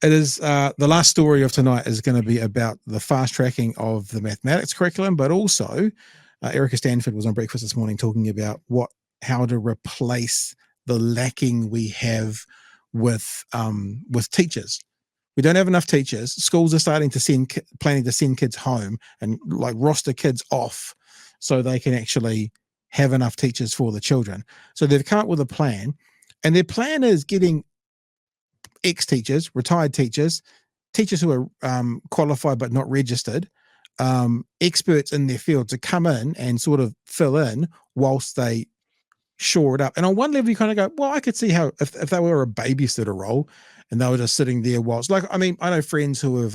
It is the last story of tonight is going to be about the fast tracking of the mathematics curriculum, but also Erica Stanford was on breakfast this morning talking about how to replace the lacking we have with teachers. We don't have enough teachers. Schools are planning to send kids home and like roster kids off so they can actually have enough teachers for the children. So they've come up with a plan, and their plan is getting ex-teachers, retired teachers who are qualified but not registered, experts in their field to come in and sort of fill in whilst they shore it up. And on one level, you kind of go, well, I could see how if they were a babysitter role and they were just sitting there whilst, like, I mean, I know friends who have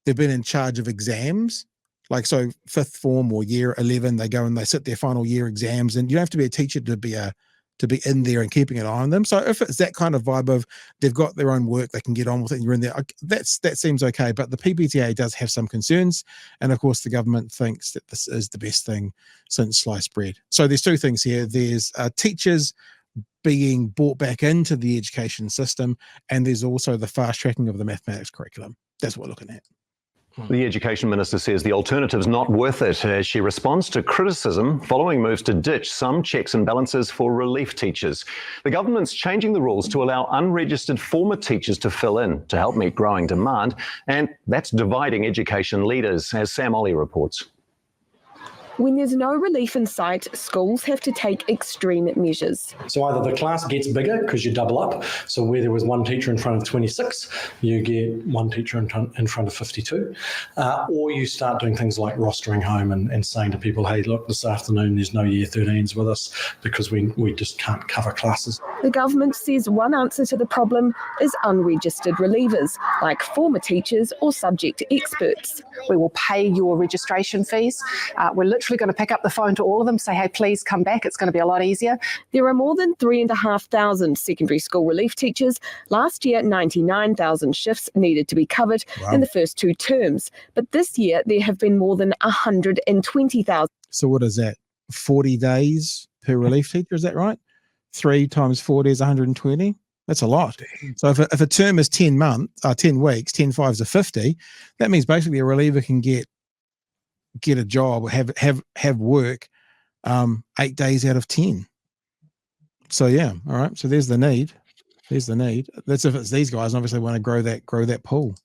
they've been in charge of exams, like so fifth form or year 11, they go and they sit their final year exams, and you don't have to be a teacher to be in there and keeping an eye on them. So if it's that kind of vibe of they've got their own work, they can get on with it and you're in there, that seems okay. But the PPTA does have some concerns. And of course, the government thinks that this is the best thing since sliced bread. So there's two things here. There's teachers being brought back into the education system, and there's also the fast tracking of the mathematics curriculum. That's what we're looking at. The Education Minister says the alternative's not worth it as she responds to criticism following moves to ditch some checks and balances for relief teachers. The government's changing the rules to allow unregistered former teachers to fill in to help meet growing demand, and that's dividing education leaders, as Sam Ollie reports. When there's no relief in sight, schools have to take extreme measures. So either the class gets bigger because you double up. So where there was one teacher in front of 26, you get one teacher in front of 52. Or you start doing things like rostering home and saying to people, hey, look, this afternoon there's no year 13s with us because we just can't cover classes. The government says one answer to the problem is unregistered relievers, like former teachers or subject experts. We will pay your registration fees. We're literally going to pick up the phone to all of them, say, hey, please come back. It's going to be a lot easier. There are more than 3,500 secondary school relief teachers. Last year, 99,000 shifts needed to be covered in the first two terms. But this year, there have been more than 120,000. So what is that? 40 days per relief teacher, is that right? 3 times 40 is 120. That's a lot. So if a term is 10 weeks, 10 fives are 50, that means basically a reliever can get a job or have work 8 days out of 10. So yeah, all right. So there's the need. That's if it's these guys, and obviously want to grow that pool.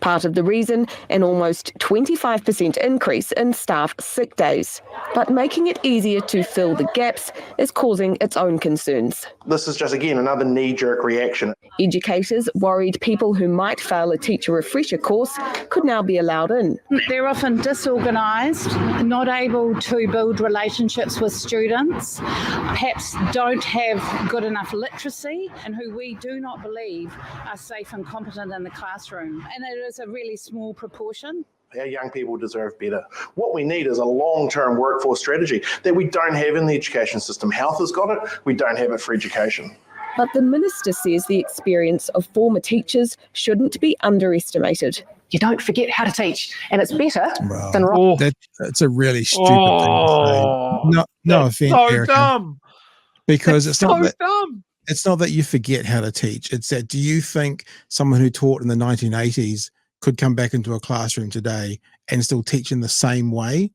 Part of the reason, an almost 25% increase in staff sick days. But making it easier to fill the gaps is causing its own concerns. This is just, again, another knee-jerk reaction. Educators worried people who might fail a teacher refresher course could now be allowed in. They're often disorganised, not able to build relationships with students, perhaps don't have good enough literacy, and who we do not believe are safe and competent in the classroom. And it is a really small proportion. Our young people deserve better. What we need is a long-term workforce strategy that we don't have in the education system. Health has got it, we don't have it for education. But the minister says the experience of former teachers shouldn't be underestimated. You don't forget how to teach, and it's better than wrong. That's a really stupid thing to say. No offense, so Erica, dumb. Because it's not that dumb. It's not that you forget how to teach. It's that, do you think someone who taught in the 1980s could come back into a classroom today and still teach in the same way?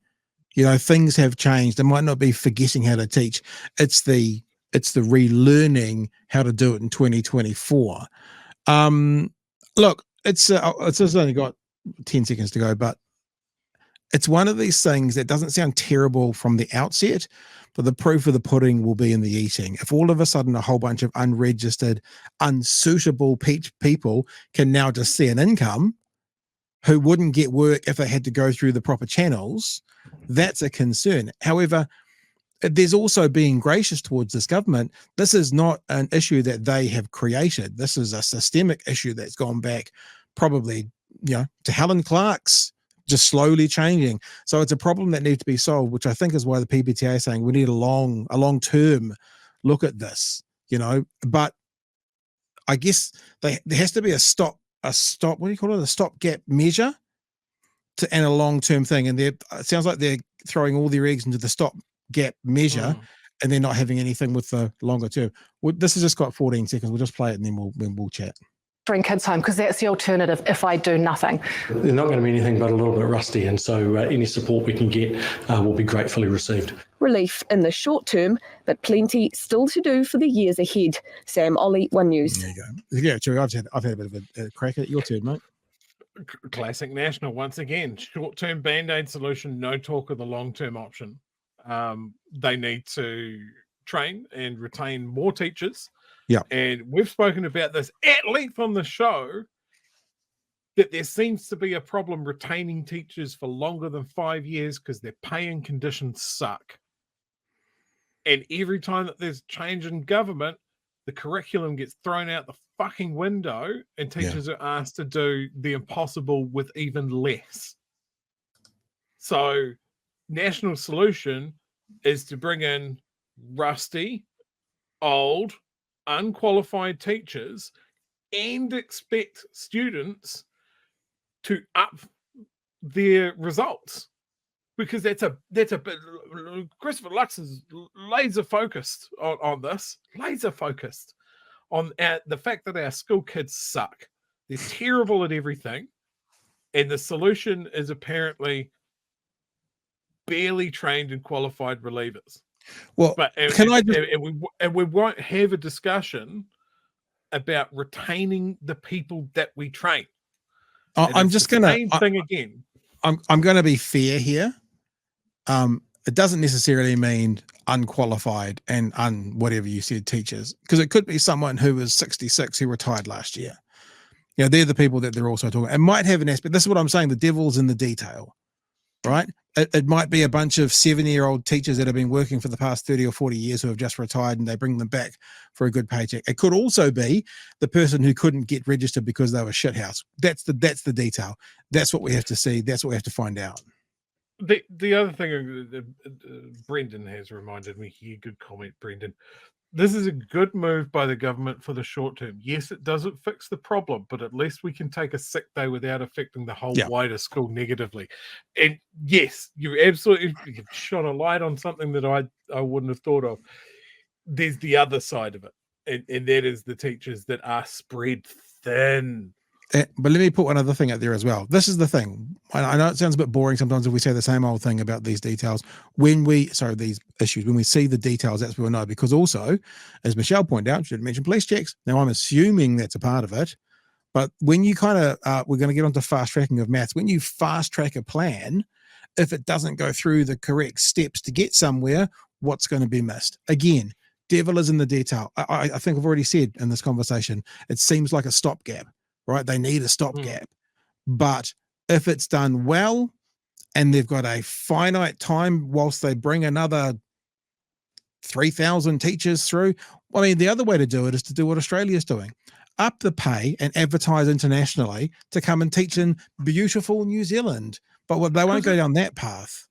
You know, things have changed. It might not be forgetting how to teach. It's the relearning how to do it in 2024. Look, it's only got 10 seconds to go, but it's one of these things that doesn't sound terrible from the outset, but the proof of the pudding will be in the eating. If all of a sudden a whole bunch of unregistered, unsuitable people can now just see an income who wouldn't get work if they had to go through the proper channels, that's a concern. However, there's also being gracious towards this government. This is not an issue that they have created. This is a systemic issue that's gone back probably, to Helen Clark's, just slowly changing. So it's a problem that needs to be solved, which I think is why the PPTA is saying we need a long-term look at this, but I guess there has to be a stopgap measure and a long-term thing. And it sounds like they're throwing all their eggs into the stopgap measure and they're not having anything with the longer term. This has just got 14 seconds. We'll just play it and then we'll chat. bring kids home, because that's the alternative if I do nothing. They're not going to be anything but a little bit rusty, and so any support we can get will be gratefully received. Relief in the short term, but plenty still to do for the years ahead. Sam Ollie, One News. There you go. Yeah, Joey, I've had a bit of a crack at your turn, mate. Classic National once again. Short-term band-aid solution, no talk of the long-term option. They need to train and retain more teachers. Yeah. And we've spoken about this at length on the show, that there seems to be a problem retaining teachers for longer than 5 years because their pay and conditions suck. And every time that there's change in government, the curriculum gets thrown out the fucking window and teachers are asked to do the impossible with even less. So national solution is to bring in rusty, old, unqualified teachers and expect students to up their results, because that's a Christopher Lux is laser focused on this, laser focused on the fact that our school kids suck. They're terrible at everything, and the solution is apparently barely trained and qualified relievers. Well, But we won't have a discussion about retaining the people that we train. I'm just going to thing again. I'm going to be fair here. It doesn't necessarily mean unqualified and whatever you said teachers, because it could be someone who was 66 who retired last year. You know, they're the people that they're also talking. It might have an aspect. This is what I'm saying. The devil's in the detail, right? It might be a bunch of 70-year-old teachers that have been working for the past 30 or 40 years who have just retired, and they bring them back for a good paycheck. It could also be the person who couldn't get registered because they were shithouse. That's the detail. That's what we have to see. That's what we have to find out. The other thing Brendan has reminded me here, good comment, Brendan. This is a good move by the government for the short term. Yes, it doesn't fix the problem, but at least we can take a sick day without affecting the whole wider school negatively. And yes, you've shone a light on something that I wouldn't have thought of. There's the other side of it, and that is the teachers that are spread thin. But let me put one other thing out there as well. This is the thing. I know it sounds a bit boring sometimes if we say the same old thing about these details. These issues, when we see the details, that's when we know. Because also, as Michelle pointed out, she didn't mention police checks. Now, I'm assuming that's a part of it. But when you kind of, we're going to get onto fast tracking of maths. When you fast track a plan, if it doesn't go through the correct steps to get somewhere, what's going to be missed? Again, devil is in the detail. I think I've already said in this conversation, it seems like a stopgap. Right? They need a stopgap. But if it's done well and they've got a finite time whilst they bring another 3,000 teachers through, I mean, the other way to do it is to do what Australia's doing. Up the pay and advertise internationally to come and teach in beautiful New Zealand. But they won't go down that path.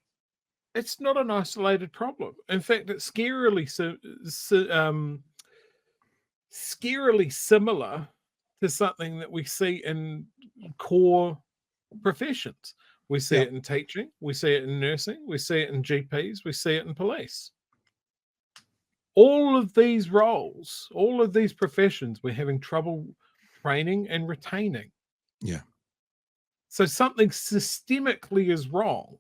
It's not an isolated problem. In fact, it's scarily similar to something that we see in core professions. We see it in teaching, we see it in nursing, we see it in GPs, we see it in police. All of these roles, all of these professions, we're having trouble training and retaining. Yeah. So something systemically is wrong.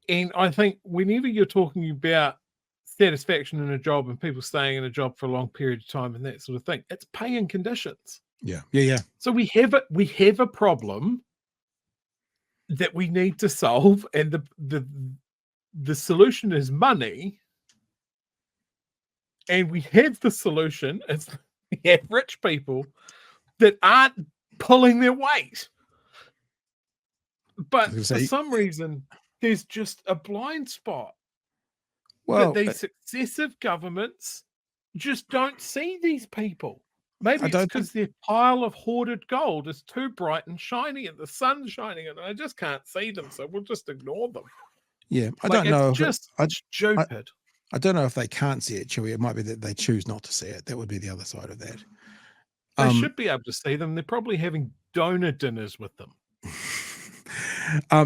And I think whenever you're talking about satisfaction in a job and people staying in a job for a long period of time and that sort of thing, it's pay and conditions. Yeah. So we have a problem that we need to solve, and the solution is money. And we have the solution is we have rich people that aren't pulling their weight. But for some reason, there's just a blind spot. Well, that these successive governments just don't see these people. Maybe it's because their pile of hoarded gold is too bright and shiny and the sun's shining and I just can't see them, so we'll just ignore them. Yeah, I don't know. It's just stupid. I don't know if they can't see it, Chewie. It might be that they choose not to see it. That would be the other side of that. They should be able to see them. They're probably having donor dinners with them.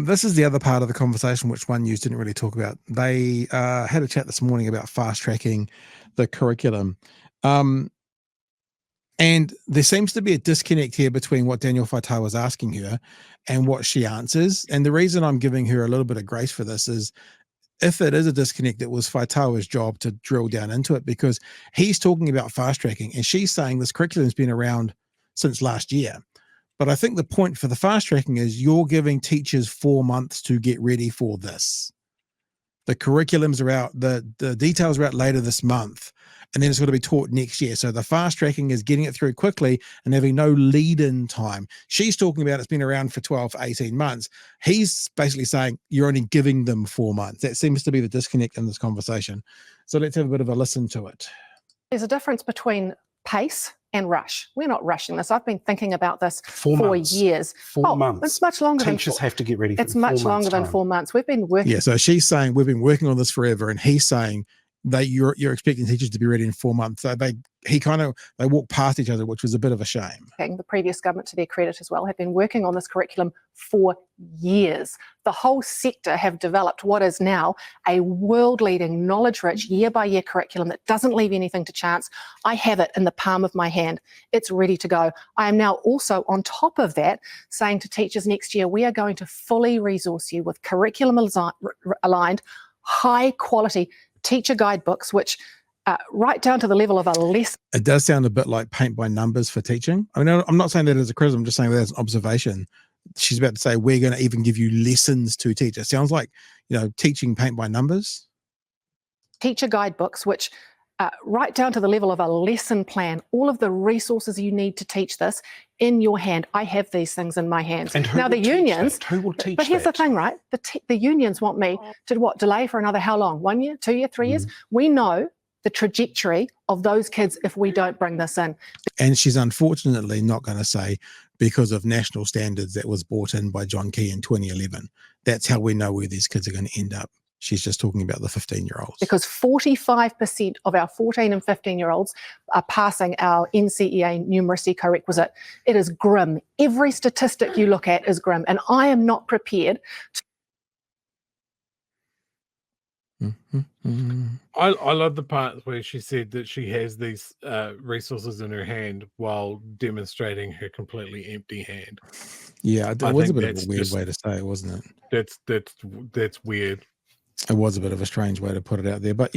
This is the other part of the conversation which One News didn't really talk about. They had a chat this morning about fast tracking the curriculum. And there seems to be a disconnect here between what Daniel Faitau was asking her and what she answers. And the reason I'm giving her a little bit of grace for this is, if it is a disconnect, it was Faitau's job to drill down into it, because he's talking about fast tracking and she's saying this curriculum has been around since last year. But I think the point for the fast tracking is you're giving teachers 4 months to get ready for this. The curriculums are out, the details are out later this month, and then it's going to be taught next year. So the fast tracking is getting it through quickly and having no lead-in time. She's talking about it's been around for 12, 18 months. He's basically saying you're only giving them 4 months. That seems to be the disconnect in this conversation. So let's have a bit of a listen to it. There's a difference between pace and rush. We're not rushing this. I've been thinking about this 4 for months. years. 4 months. It's much longer. Teachers have to get ready for It's much longer than 4 months. We've been working. Yeah, so she's saying we've been working on this forever, and he's saying that you're expecting teachers to be ready in 4 months. So they walk past each other, which was a bit of a shame. The previous government, to their credit as well, have been working on this curriculum for years. The whole sector have developed what is now a world-leading, knowledge-rich, year-by-year curriculum that doesn't leave anything to chance. I have it in the palm of my hand. It's ready to go. I am now also, on top of that, saying to teachers next year, we are going to fully resource you with curriculum-aligned, high-quality teacher guidebooks, which right down to the level of a lesson. It does sound a bit like paint by numbers for teaching. I mean, I'm not saying that as a criticism, I'm just saying that as an observation. She's about to say, we're going to even give you lessons to teach. It sounds like, teaching paint by numbers. Teacher guidebooks, which right down to the level of a lesson plan, all of the resources you need to teach this in your hand. I have these things in my hands. And now the unions, who will teach but here's that? the thing, right? The unions want me to delay for another how long? 1 year, 2 years, 3 years? We know the trajectory of those kids if we don't bring this in. And she's unfortunately not going to say because of national standards that was brought in by John Key in 2011. That's how we know where these kids are going to end up. She's just talking about the 15-year-olds. Because 45% of our 14 and 15-year-olds are passing our NCEA numeracy co-requisite. It is grim. Every statistic you look at is grim. And I am not prepared to... I love the part where she said that she has these resources in her hand while demonstrating her completely empty hand. Yeah, it was a bit of a weird way to say it, wasn't it? That's weird. It was a bit of a strange way to put it out there. But,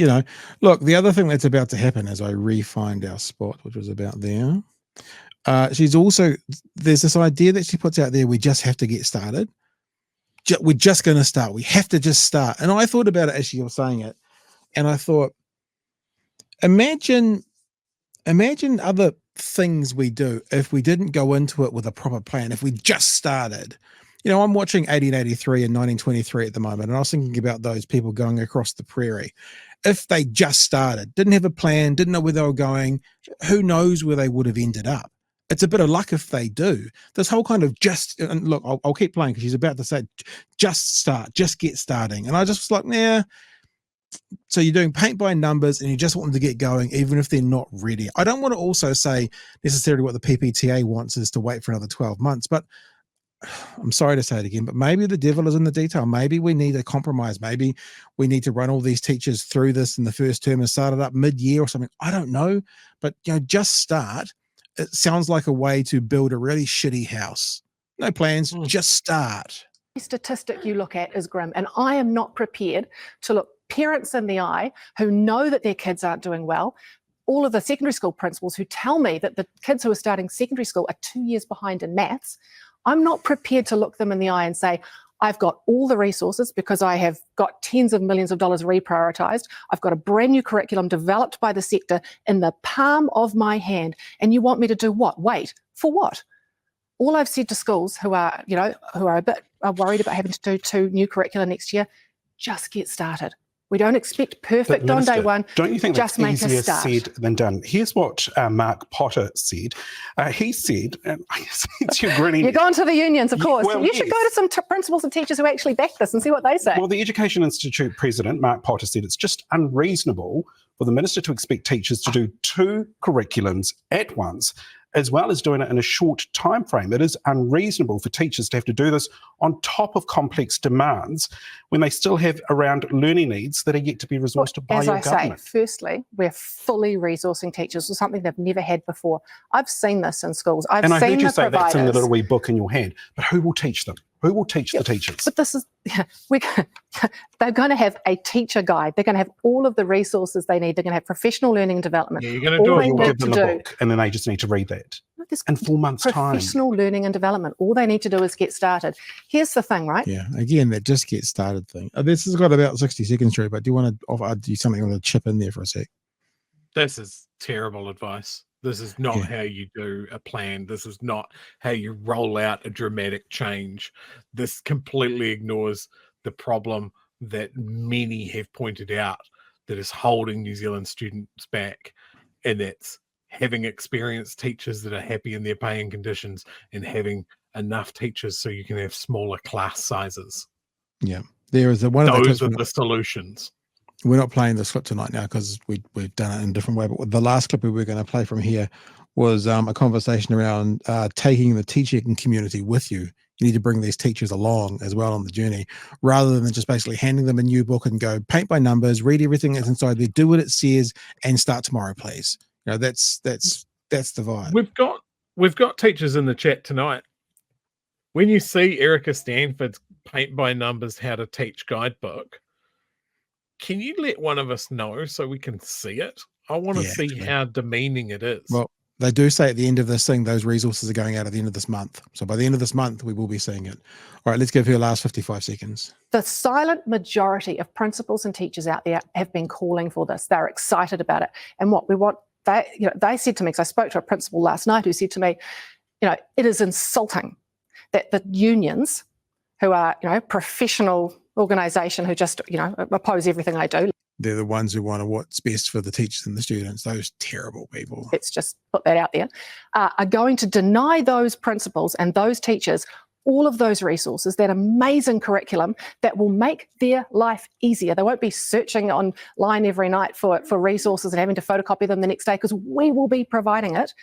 look, the other thing that's about to happen as I re-find our spot, which was about there, there's this idea that she puts out there, we just have to get started. We're just going to start. We have to just start. And I thought about it as she was saying it. And I thought, imagine other things we do if we didn't go into it with a proper plan, if we just started. I'm watching 1883 and 1923 at the moment, and I was thinking about those people going across the prairie. If they just started, didn't have a plan, didn't know where they were going, who knows where they would have ended up. It's a bit of luck if they do. This whole kind of and look, I'll keep playing because she's about to say, just start, just get starting. And I just was like, nah. So you're doing paint by numbers and you just want them to get going, even if they're not ready. I don't want to also say necessarily what the PPTA wants is to wait for another 12 months, but I'm sorry to say it again, but maybe the devil is in the detail. Maybe we need a compromise. Maybe we need to run all these teachers through this in the first term and start it up mid-year or something. I don't know, but just start. It sounds like a way to build a really shitty house. No plans, just start. The statistic you look at is grim, and I am not prepared to look parents in the eye who know that their kids aren't doing well, all of the secondary school principals who tell me that the kids who are starting secondary school are 2 years behind in maths. I'm not prepared to look them in the eye and say, I've got all the resources because I have got tens of millions of dollars reprioritized. I've got a brand new curriculum developed by the sector in the palm of my hand. And you want me to do what? Wait, for what? All I've said to schools who are a bit worried about having to do 2 new curricula next year, just get started. We don't expect perfect on day one. Don't you think just that's make easier a start. said than done? Here's what Mark Potter said. He said, and you're grinning. You're going to the unions, of course. Well, you should go to some principals and teachers who actually back this and see what they say. Well, the Education Institute president, Mark Potter, said it's just unreasonable for the minister to expect teachers to do 2 curriculums at once as well as doing it in a short time frame. It is unreasonable for teachers to have to do this on top of complex demands when they still have around learning needs that are yet to be resourced by your government. Say, firstly, we're fully resourcing teachers with something they've never had before. I've seen this in schools. I've and I seen heard you the say providers. that's in the little wee book in your hand, but who will teach them? Who will teach the teachers? But this is, they're going to have a teacher guide. They're going to have all of the resources they need. They're going to have professional learning and development. Yeah, you're going to do all it. You'll they give need them to a do, book, and then they just need to read that this in 4 months' time. professional learning and development. All they need to do is get started. Here's the thing, right? Yeah, again, that just get started thing. This has got about 60 seconds through, but do you want to do something on the chip in there for a sec? This is terrible advice. This is not how you do a plan. This is not how you roll out a dramatic change. This completely ignores the problem that many have pointed out that is holding New Zealand students back, and that's having experienced teachers that are happy in their pay and conditions and having enough teachers so you can have smaller class sizes. Yeah, there is one of those are the solutions. We're not playing this clip tonight now because we've done it in a different way. But the last clip we were going to play from here was a conversation around taking the teaching community with you. You need to bring these teachers along as well on the journey, rather than just basically handing them a new book and go paint by numbers, read everything that's inside there, do what it says, and start tomorrow, please. You know, that's the vibe. We've got teachers in the chat tonight. When you see Erica Stanford's paint by numbers how to teach guidebook, can you let one of us know so we can see it? I want to see how demeaning it is. Well, they do say at the end of this thing, those resources are going out at the end of this month. So by the end of this month, we will be seeing it. All right, let's give her the last 55 seconds. The silent majority of principals and teachers out there have been calling for this. They're excited about it. And what we want, they said to me, because I spoke to a principal last night who said to me, it is insulting that the unions, who are, professional organisation who just, oppose everything I do. They're the ones who want what's best for the teachers and the students. Those terrible people. Let's just put that out there. Are going to deny those principals and those teachers all of those resources, that amazing curriculum that will make their life easier. They won't be searching online every night for resources and having to photocopy them the next day because we will be providing it.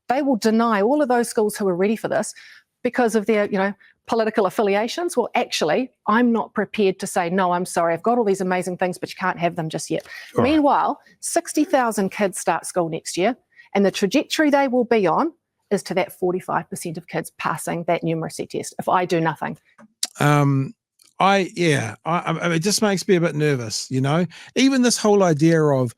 They will deny all of those schools who are ready for this because of their, political affiliations. Well, actually, I'm not prepared to say, no, I'm sorry, I've got all these amazing things, but you can't have them just yet. Sure. Meanwhile, 60,000 kids start school next year, and the trajectory they will be on is to that 45% of kids passing that numeracy test if I do nothing. It just makes me a bit nervous, even this whole idea of,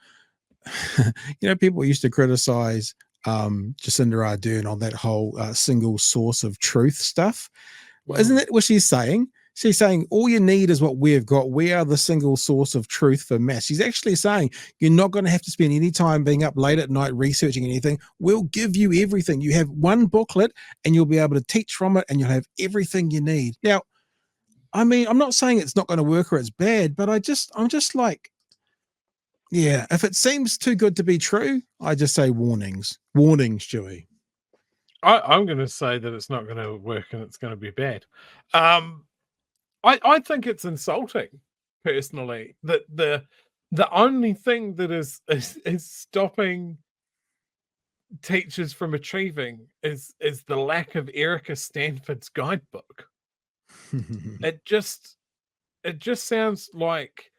people used to criticize Jacinda Ardern on that whole single source of truth stuff. Well, isn't that what she's saying? She's saying all you need is what we've got. We are the single source of truth for maths. She's actually saying you're not going to have to spend any time being up late at night researching anything. We'll give you everything. You have one booklet and you'll be able to teach from it and you'll have everything you need. Now, I mean, I'm not saying it's not going to work or it's bad, but I'm just like, yeah, if it seems too good to be true, I just say warnings. Warnings, Stewie. I'm going to say that it's not going to work and it's going to be bad. I think it's insulting, personally, that the only thing that is stopping teachers from achieving is the lack of Erica Stanford's guidebook. It just sounds like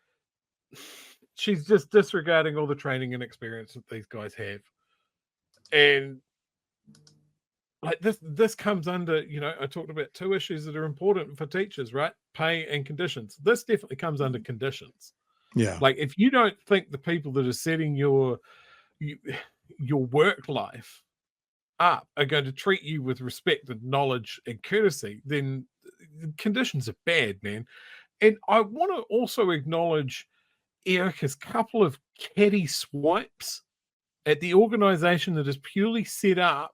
she's just disregarding all the training and experience that these guys have. And like this comes under, I talked about two issues that are important for teachers, right? Pay and conditions. This definitely comes under conditions. Yeah. Like if you don't think the people that are setting your work life up are going to treat you with respect and knowledge and courtesy, then conditions are bad, man. And I want to also acknowledge Erica's couple of catty swipes at the organization that is purely set up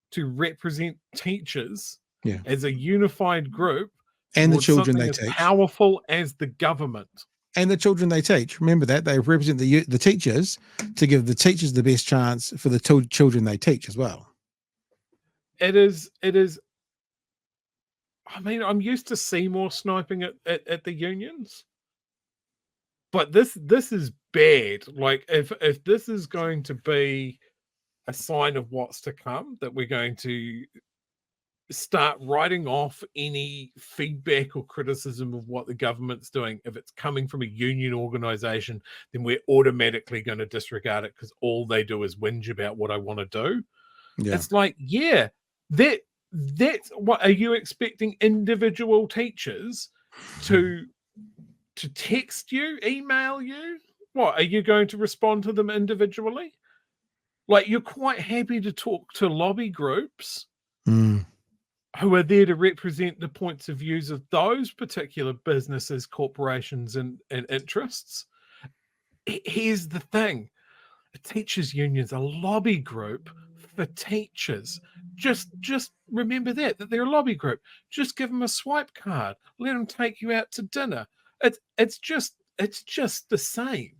to represent teachers as a unified group and the children they as teach, powerful as the government and the children they teach. Remember that they represent the teachers to give the teachers the best chance for the children they teach as well. It is. I mean, I'm used to Seymour sniping at the unions, but this is bad. Like if this is going to be a sign of what's to come, that we're going to start writing off any feedback or criticism of what the government's doing. If it's coming from a union organization, then we're automatically going to disregard it because all they do is whinge about what I want to do. Yeah. It's like, yeah, that's what, are you expecting individual teachers to text you, email you? What, are you going to respond to them individually? Like, you're quite happy to talk to lobby groups who are there to represent the points of views of those particular businesses, corporations, and interests. Here's the thing. A teachers' union's a lobby group for teachers. Just remember that they're a lobby group. Just give them a swipe card. Let them take you out to dinner. It's just the same.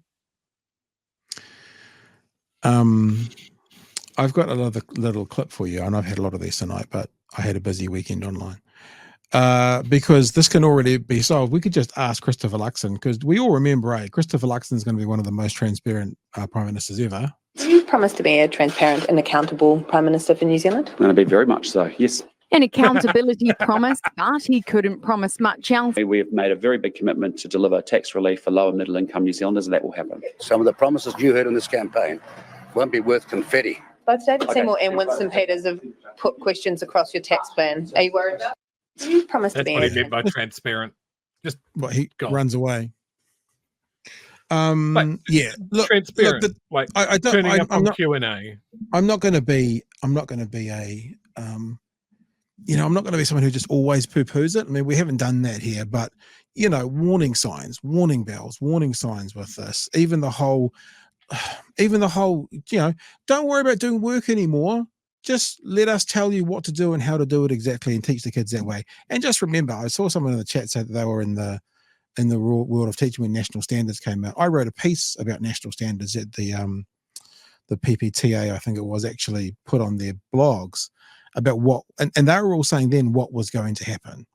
I've got another little clip for you, and I've had a lot of these tonight, but I had a busy weekend online. Because this can already be solved. We could just ask Christopher Luxon, because we all remember, Christopher Luxon is going to be one of the most transparent Prime Ministers ever. Do you promise to be a transparent and accountable Prime Minister for New Zealand? I'm going to be very much so, yes. An accountability promise, but he couldn't promise much else. We have made a very big commitment to deliver tax relief for low and middle income New Zealanders, and that will happen. Some of the promises you heard in this campaign won't be worth confetti. Both David Seymour and Winston Peters have put questions across your tax plan. Are you worried? Do you promise to That's be what he meant by transparent. Just what he runs away. Like, yeah, look, transparent. Look, like I don't. turning up I'm on not, Q&A. I'm not going to be a. I'm not going to be someone who just always poo-poos it. I mean, we haven't done that here, but warning signs, warning bells, warning signs with this. Even the whole, don't worry about doing work anymore. Just let us tell you what to do and how to do it exactly, and teach the kids that way. And just remember, I saw someone in the chat say that they were in the world of teaching when national standards came out. I wrote a piece about national standards at the PPTA, I think it was, actually put on their blogs about what, and they were all saying then what was going to happen.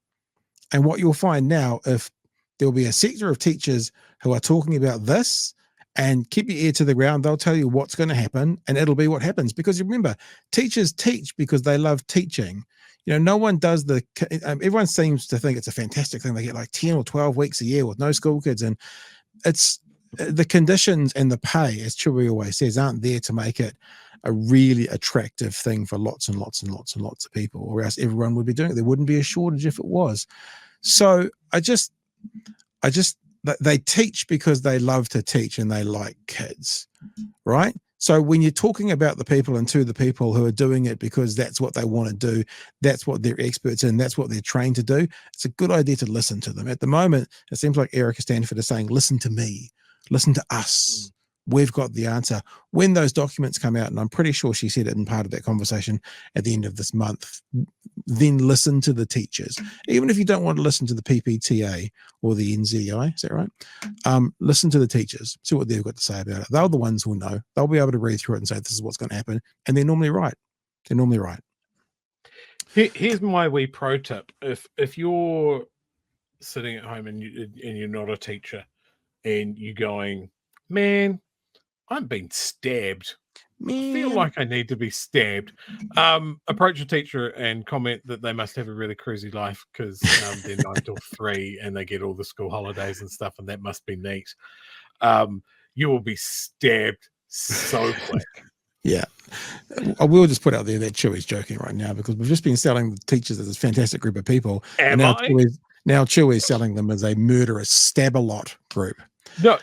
And what you'll find now, if there'll be a sector of teachers who are talking about this, and keep your ear to the ground, they'll tell you what's going to happen, and it'll be what happens. Because remember, teachers teach because they love teaching. No one does everyone seems to think it's a fantastic thing. They get like 10 or 12 weeks a year with no school kids. And it's the conditions and the pay, as Chewy always says, aren't there to make it a really attractive thing for lots and lots and lots and lots of people, or else everyone would be doing it. There wouldn't be a shortage if it was. So they teach because they love to teach and they like kids, right? So when you're talking about the people and to the people who are doing it because that's what they want to do, that's what they're experts in, that's what they're trained to do, it's a good idea to listen to them. At the moment, it seems like Erica Stanford is saying, listen to me, listen to us. We've got the answer. When those documents come out, and I'm pretty sure she said it in part of that conversation at the end of this month, then listen to the teachers. Even if you don't want to listen to the PPTA or the NZI, is that right? Listen to the teachers, see what they've got to say about it. They're the ones who know. They'll be able to read through it and say, this is what's going to happen. And they're normally right. They're normally right. Here's my wee pro tip. If you're sitting at home and you're not a teacher and you're going, man, I'm being stabbed. I feel like I need to be stabbed. Approach a teacher and comment that they must have a really crazy life because they're 9 till 3 and they get all the school holidays and stuff, and that must be neat. You will be stabbed so quick. Yeah. I will just put out there that Chewy's joking right now, because we've just been selling the teachers as this fantastic group of people. Now Chewy's selling them as a murderous stab-a-lot group. No,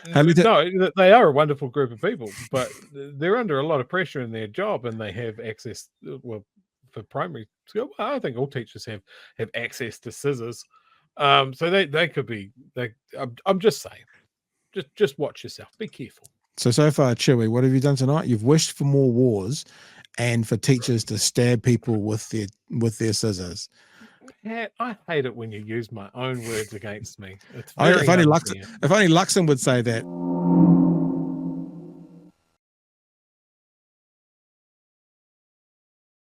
they are a wonderful group of people, but they're under a lot of pressure in their job, and they have access. Well, for primary school, I think all teachers have access to scissors, so they could be. I'm just saying, just watch yourself. Be careful. So far, Chewy, what have you done tonight? You've wished for more wars, and for teachers to stab people with their scissors. Pat, I hate it when you use my own words against me. If only Luxon would say that,